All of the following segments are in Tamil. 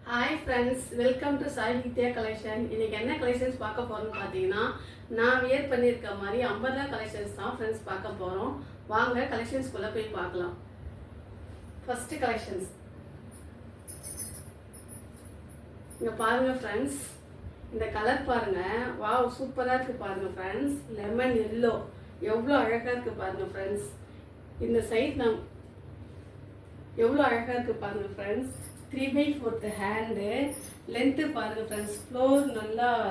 Hi friends, welcome to Sai Vidya collection. இன்னைக்கு என்ன கலெக்ஷன்ஸ் பார்க்க போறோம்னு பார்த்தீங்கன்னா, நான் வியர் பண்ணியிருக்க மாதிரி அம்பர்லா கலெக்ஷன்ஸ் தான் ஃப்ரெண்ட்ஸ் பார்க்க போகிறோம். வாங்க கலெக்ஷன்ஸ்குள்ளே போய் பார்க்கலாம். ஃபர்ஸ்ட் கலெக்ஷன்ஸ் இங்கே பாருங்க ஃப்ரெண்ட்ஸ், இந்த கலர் பாருங்க. வாவ், சூப்பராக இருக்கு பாருங்க ஃப்ரெண்ட்ஸ். லெமன் எல்லோ எவ்வளோ அழகாக இருக்கு பாருங்க ஃப்ரெண்ட்ஸ். இந்த சைட் நான் எவ்வளோ அழகாக இருக்கு பாருங்க ஃப்ரெண்ட்ஸ். 3/4 ஹேண்டு லென்த்து பாருங்க ஃப்ரெண்ட்ஸ். ஃப்ளோர்லாம்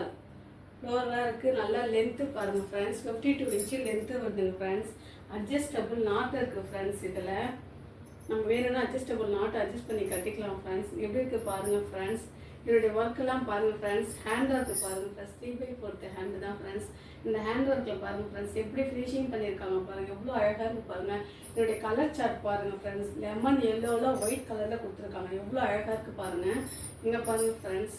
இருக்குது, நல்லா லென்த்து பாருங்க ஃப்ரெண்ட்ஸ். 52 இன்ச்சு லென்த்து வருதுங்க ஃப்ரெண்ட்ஸ். அட்ஜஸ்டபிள் நாட் இருக்குது ஃப்ரெண்ட்ஸ். இதில் நம்ம வேணும்னா அட்ஜஸ்டபிள் நாட் அட்ஜஸ்ட் பண்ணி கட்டிக்கலாம் ஃப்ரெண்ட்ஸ். எப்படி இருக்குது பாருங்கள் ஃப்ரெண்ட்ஸ். இதோடைய ஒர்க்கெல்லாம் பாருங்கள் ஃப்ரெண்ட்ஸ். ஹேண்ட் ஒர்க்கு பாருங்கள் ஃப்ரெண்ட்ஸ். 3/4 ஹேண்டு தான் ஃப்ரெண்ட்ஸ். இந்த ஹேண்ட் ஒர்க்கில் பாருங்கள் ஃப்ரெண்ட்ஸ், எப்படி ஃபினிஷிங் பண்ணியிருக்காங்க பாருங்கள், எவ்வளோ அழகாக இருக்குது பாருங்கள். இதோடைய கலர் சார்ட் பாருங்கள் ஃப்ரெண்ட்ஸ். லெமன் எல்லோவில் ஒயிட் கலரில் கொடுத்துருக்காங்க, எவ்வளோ அழகாக இருக்குது பாருங்கள். இங்கே பாருங்கள் ஃப்ரெண்ட்ஸ்,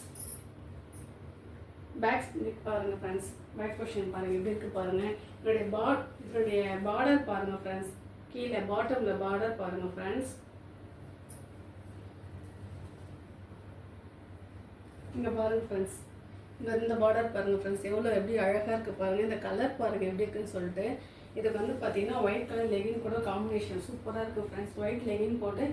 பேக் பாருங்கள் ஃப்ரெண்ட்ஸ். பேக் பொசிஷன் பாருங்கள் எப்படி இருக்குது பாருங்கள். இதோடைய பார்டர் பாருங்கள் ஃப்ரெண்ட்ஸ். கீழே பாட்டமில் பார்டர் பாருங்கள் ஃப்ரெண்ட்ஸ். இங்கே பாருங்கள் ஃப்ரெண்ட்ஸ், இந்த பார்டர் பாருங்கள் ஃப்ரெண்ட்ஸ், எவ்வளோ எப்படி அழகாக இருக்குது பாருங்கள். இந்த கலர் பாருங்கள் எப்படி இருக்குன்னு சொல்லிட்டு. இதுக்கு வந்து பார்த்தீங்கன்னா ஒயிட் கலர் லெகின் கூட காம்பினேஷன் சூப்பராக இருக்குது ஃப்ரெண்ட்ஸ். ஒயிட் லெகின் போட்டு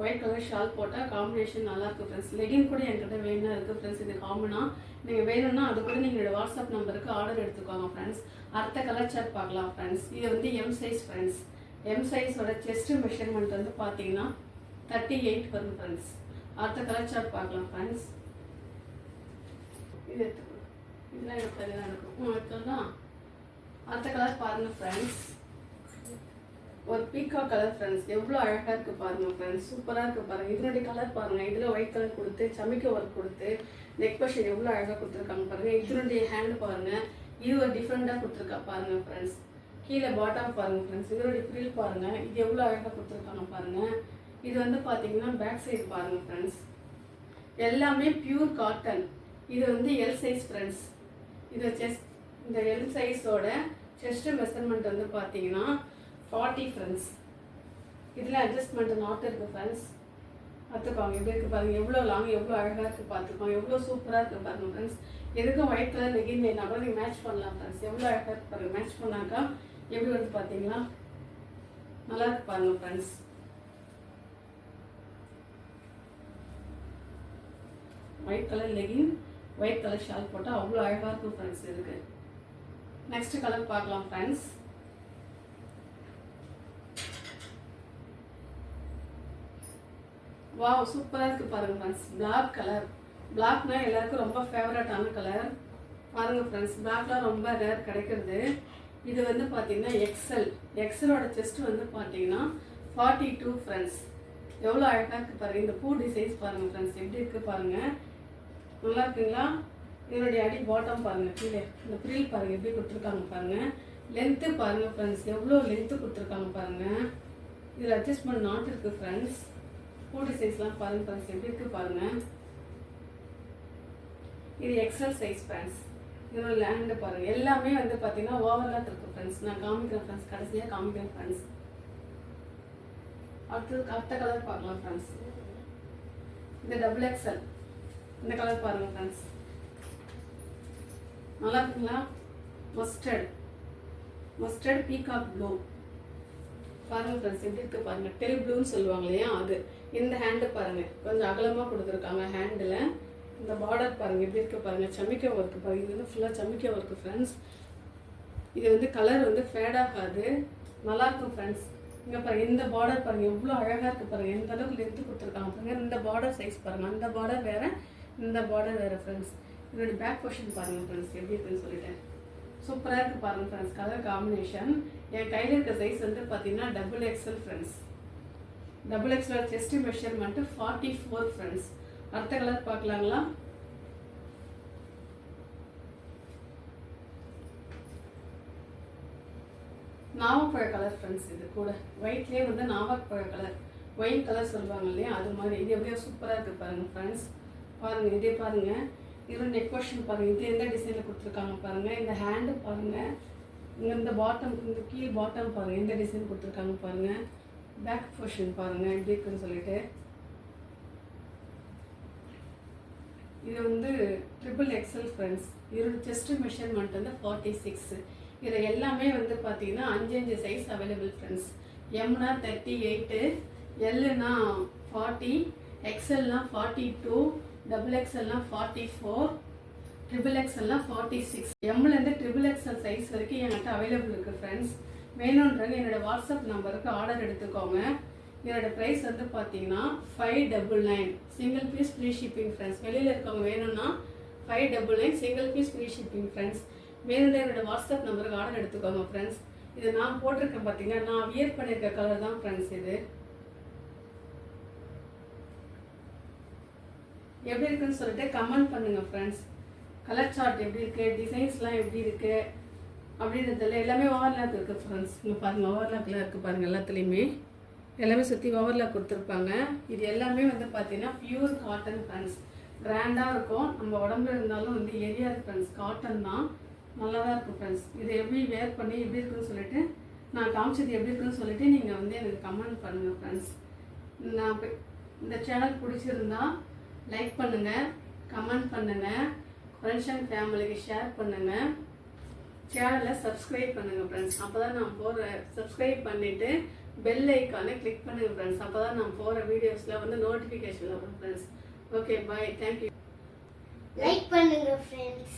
ஒயிட் கலர் ஷால் போட்டால் காம்பினேஷன் நல்லாயிருக்கு ஃப்ரெண்ட்ஸ். லெகின் கூட என்கிட்ட வேணும்னா இருக்குது ஃப்ரெண்ட்ஸ். இது காமனாக நீங்கள் வேணும்னா அது கூட நீங்கள் வாட்ஸ்அப் நம்பருக்கு ஆர்டர் எடுத்துக்கோங்க ஃப்ரெண்ட்ஸ். அடுத்த கலர் சார்ட் பார்க்கலாம் ஃப்ரெண்ட்ஸ். இது வந்து எம் சைஸ் ஃப்ரெண்ட்ஸ். எம் சைஸோட செஸ்ட் மெஷர்மெண்ட் வந்து பார்த்தீங்கன்னா 38 வரும் ஃப்ரெண்ட்ஸ். அடுத்த கலர் சார்ட் பார்க்கலாம் ஃப்ரெண்ட்ஸ். இது இதெல்லாம் எனக்கு தனியாக இருக்கும் எடுத்தோம்னா. அடுத்த கலர் பாருங்கள் ஃப்ரெண்ட்ஸ், ஒரு பீக்கா கலர் ஃப்ரெண்ட்ஸ். எவ்வளோ அழகாக இருக்குது பாருங்கள் ஃப்ரெண்ட்ஸ். சூப்பராக இருக்குது பாருங்கள். இதனுடைய கலர் பாருங்கள். இதில் ஒயிட் கலர் கொடுத்து சமிக்க ஒர்க் கொடுத்து நெக் பொசிஷன் எவ்வளோ அழகாக கொடுத்துருக்காங்க பாருங்கள். இதனுடைய ஹேண்டு பாருங்கள், இது ஒரு டிஃப்ரெண்ட்டாக கொடுத்துருக்கா பாருங்கள் ஃப்ரெண்ட்ஸ். கீழே பாட்டம் பாருங்கள் ஃப்ரெண்ட்ஸ். இதனுடைய ஃப்ரில் பாருங்கள், இது எவ்வளோ அழகாக கொடுத்துருக்காங்க பாருங்கள். இது வந்து பார்த்தீங்கன்னா பேக் சைடு பாருங்கள் ஃப்ரெண்ட்ஸ். எல்லாமே பியூர் காட்டன். இது வந்து எல் சைஸ் ஃப்ரெண்ட்ஸ். இது இந்த எல் சைஸோட செஸ்ட் மெஷர்மெண்ட் வந்து பார்த்தீங்கன்னா 40 ஃப்ரெண்ட்ஸ். இதில் அட்ஜஸ்ட்மெண்ட் நாட் இருக்குது ஃப்ரெண்ட்ஸ். பார்த்துக்கோங்க எப்படி இருக்குது பாருங்கள். எவ்வளோ லாங் எவ்வளோ அழகாக இருக்குது பார்த்துக்கோங்க. எவ்வளோ சூப்பராக இருக்குது பாருங்கள் ஃப்ரெண்ட்ஸ். எதுக்கும் ஒயிட் கலர் லெகின் வேணா கூட நீங்கள் மேட்ச் பண்ணலாம் ஃப்ரெண்ட்ஸ். எவ்வளோ அழகாக இருக்குது பாருங்கள். மேட்ச் பண்ணாக்கா எப்படி வந்து பார்த்தீங்கன்னா நல்லா இருக்கு பாருங்கள் friends. White colour legging white colour shawl போட்டால் அவ்வளோ அழகாக இருக்கும் ஃப்ரெண்ட்ஸ். இதுக்கு நெக்ஸ்ட் கலர் பார்க்கலாம் ஃப்ரெண்ட்ஸ். வாவ், சூப்பராக இருக்குது பாருங்கள் ஃப்ரெண்ட்ஸ். Black colour. பிளாக்னா எல்லாருக்கும் ரொம்ப ஃபேவரட்டான கலர் பாருங்கள் ஃப்ரெண்ட்ஸ். பிளாக்லாம் ரொம்ப ரேர் கிடைக்கிறது. இது வந்து பார்த்தீங்கன்னா எக்ஸலோட செஸ்ட் வந்து பார்த்தீங்கன்னா 42 ஃப்ரெண்ட்ஸ். எவ்வளோ அழகாக இருக்குது பாருங்கள். இந்த பூ டிசைன்ஸ் பாருங்கள் ஃப்ரெண்ட்ஸ், எப்படி இருக்குது பாருங்கள். நல்லா இருக்குங்களா. இதனுடைய அடி பாட்டம் பாருங்கள். கீழே இந்த ஃப்ரில் பாருங்கள் எப்படி கொடுத்துருக்காங்க பாருங்கள். லென்த்து பாருங்கள் ஃப்ரெண்ட்ஸ், எவ்வளோ லென்த்து கொடுத்துருக்காங்க பாருங்கள். இதில் அட்ஜஸ்ட்மெண்ட் நாட் இருக்குது ஃப்ரெண்ட்ஸ். பூ டிசைன்ஸ்லாம் பாருங்கள் ஃப்ரெண்ட்ஸ், எப்படி இருக்குது பாருங்கள். இது எக்ஸல் சைஸ் ஃப்ரெண்ட்ஸ். இதோட லேண்டு பாருங்கள். எல்லாமே வந்து பார்த்தீங்கன்னா ஓவர்லாக் இருக்குது ஃப்ரெண்ட்ஸ். நான் காமிக்கிறேன் ஃப்ரெண்ட்ஸ், கடைசியாக காமிக்கிறேன் ஃப்ரெண்ட்ஸ். அடுத்த கலர் பார்க்கலாம் ஃப்ரெண்ட்ஸ். இந்த டபுள் எக்ஸல். இந்த கலர் பாருங்கள் ஃப்ரெண்ட்ஸ், நல்லா இருக்குங்களா. மஸ்டர்ட் பீகாக் ப்ளூ பாருங்கள் ஃப்ரெண்ட்ஸ், எப்படி இருக்குது பாருங்கள். டெல் ப்ளூன்னு சொல்லுவாங்க இல்லையா அது. இந்த ஹேண்டு பாருங்கள், கொஞ்சம் அகலமாக கொடுத்துருக்காங்க ஹேண்டில். இந்த பார்டர் பாருங்கள் எப்படி இருக்குது பாருங்கள். சமிக்க ஒர்க்கு பாருங்கள். இது வந்து ஃபுல்லாக சமிக்க ஒர்க்கு ஃப்ரெண்ட்ஸ். இது வந்து கலர் வந்து ஃபேட் ஆகாது, நல்லாயிருக்கும் ஃப்ரெண்ட்ஸ். இங்கே பாருங்கள், இந்த பார்டர் பாருங்கள் எவ்வளோ அழகாக இருக்குது பாருங்கள். எந்த அளவுக்கு லென்த்து கொடுத்துருக்காங்க பாருங்கள். இந்த பார்டர் சைஸ் பாருங்கள். அந்த பார்டர் வேறு, இந்த பார்டர் வேறு ஃப்ரெண்ட்ஸ். இதோட பேக் பொசிஷன் பாருங்கள் ஃப்ரெண்ட்ஸ், எப்படி இருக்குன்னு சொல்லிட்டேன். சூப்பராக இருக்குது பாருங்கள் ஃப்ரெண்ட்ஸ். Colour combination. என் கையில் இருக்க சைஸ் வந்து பார்த்தீங்கன்னா double XL friends. Double XL chest measurement 44 friends. அடுத்த கலர் பார்க்கலாங்களா. நாவப்பழ கலர் ஃப்ரெண்ட்ஸ். இது கூட ஒயிட்லேயே வந்து நாவப்பழ கலர், ஒயிட் கலர் சொல்லுவாங்க இல்லையா அது மாதிரி. இது எப்படியோ சூப்பராக இருக்குது பாருங்கள் ஃப்ரெண்ட்ஸ். பாருங்கள், இதே பாருங்கள். இது நெக் பொசிஷன் பாருங்கள், இது எந்த டிசைனில் கொடுத்துருக்காங்க பாருங்கள். இந்த ஹேண்டு பாருங்கள். இங்கே இந்த பாட்டம், இந்த கீழ் பாட்டம் பாருங்கள் எந்த டிசைன் கொடுத்துருக்காங்க பாருங்கள். பேக் பொசிஷன் பாருங்கள் எப்படி இருக்குன்னு சொல்லிட்டு. இது வந்து ட்ரிபிள் எக்ஸல் ஃப்ரெண்ட்ஸ். இதோட செஸ்ட் மெஷர்மெண்ட் வந்து 46. இதில் எல்லாமே வந்து பார்த்தீங்கன்னா 5 சைஸ் அவைலபிள் ஃப்ரெண்ட்ஸ். எம்னா 38, எல்லுனா 40, எக்ஸ்எல்னா 42, டபுள் எக்ஸ்எல்னா 44, ட்ரிபிள் எக்ஸ்எல்னா 46. எம்லேருந்து ட்ரிபிள் எக்ஸ்எல் சைஸ் வரைக்கும் என்கிட்ட அவைலபிள் இருக்குது ஃப்ரெண்ட்ஸ். வேணுன்றவங்க என்னோட வாட்ஸ்அப் நம்பருக்கு ஆர்டர் எடுத்துக்கோங்க. இதோட ப்ரைஸ் வந்து பார்த்தீங்கன்னா 599. Single piece free shipping friends. வெளியில் இருக்கவங்க வேணும்னா 599 single piece free shipping friends. வேணுன்ற என்னோட வாட்ஸ்அப் நம்பருக்கு ஆர்டர் எடுத்துக்கோங்க ஃப்ரெண்ட்ஸ். இது நான் போட்டிருக்கேன் பார்த்தீங்கன்னா, நான் வியர் பண்ணியிருக்க கலர் தான் ஃப்ரெண்ட்ஸ். இது எப்படி இருக்குன்னு சொல்லிட்டு கமெண்ட் பண்ணுங்கள் ஃப்ரெண்ட்ஸ். கலர் சார்ட் எப்படி இருக்குது, டிசைன்ஸ்லாம் எப்படி இருக்குது அப்படின்றதுல எல்லாமே ஓவர்லாக் இருக்குது ஃப்ரெண்ட்ஸ். இங்கே பாருங்கள், ஓவர்லாக்லாம் இருக்குது பாருங்கள். எல்லாத்துலேயுமே எல்லாமே சுற்றி ஓவர்லாக் கொடுத்துருப்பாங்க. இது எல்லாமே வந்து பார்த்தீங்கன்னா பியூர் காட்டன் ஃப்ரெண்ட்ஸ். கிராண்டாக இருக்கும். நம்ம உடம்புல இருந்தாலும் வந்து எரியாது ஃப்ரெண்ட்ஸ். காட்டன் தான், நல்லா தான் இருக்கும் ஃப்ரெண்ட்ஸ். இதை எப்படி வேர் பண்ணி எப்படி இருக்குன்னு சொல்லிட்டு நான் காமிச்சது எப்படி இருக்குன்னு சொல்லிட்டு நீங்கள் வந்து எனக்கு கமெண்ட் பண்ணுங்கள் ஃப்ரெண்ட்ஸ். நான் இந்த சேனல் பிடிச்சிருந்தா லைக் பண்ணுங்கள், கமெண்ட் பண்ணுங்கள், ஃப்ரெண்ட்ஸ் அண்ட் ஃபேமிலிக்கு ஷேர் பண்ணுங்கள், சேனலை சப்ஸ்கிரைப் பண்ணுங்கள் ஃப்ரெண்ட்ஸ். அப்போ தான் நான் போகிற சப்ஸ்கிரைப் பண்ணிவிட்டு பெல் ஐக்கானை கிளிக் பண்ணுங்கள் ஃப்ரெண்ட்ஸ். அப்போ தான் நான் போகிற வீடியோஸில் வந்து நோட்டிஃபிகேஷன் வரும் ஃப்ரெண்ட்ஸ். ஓகே, பாய், தேங்க்யூ. லைக் பண்ணுங்கள் ஃப்ரெண்ட்ஸ்.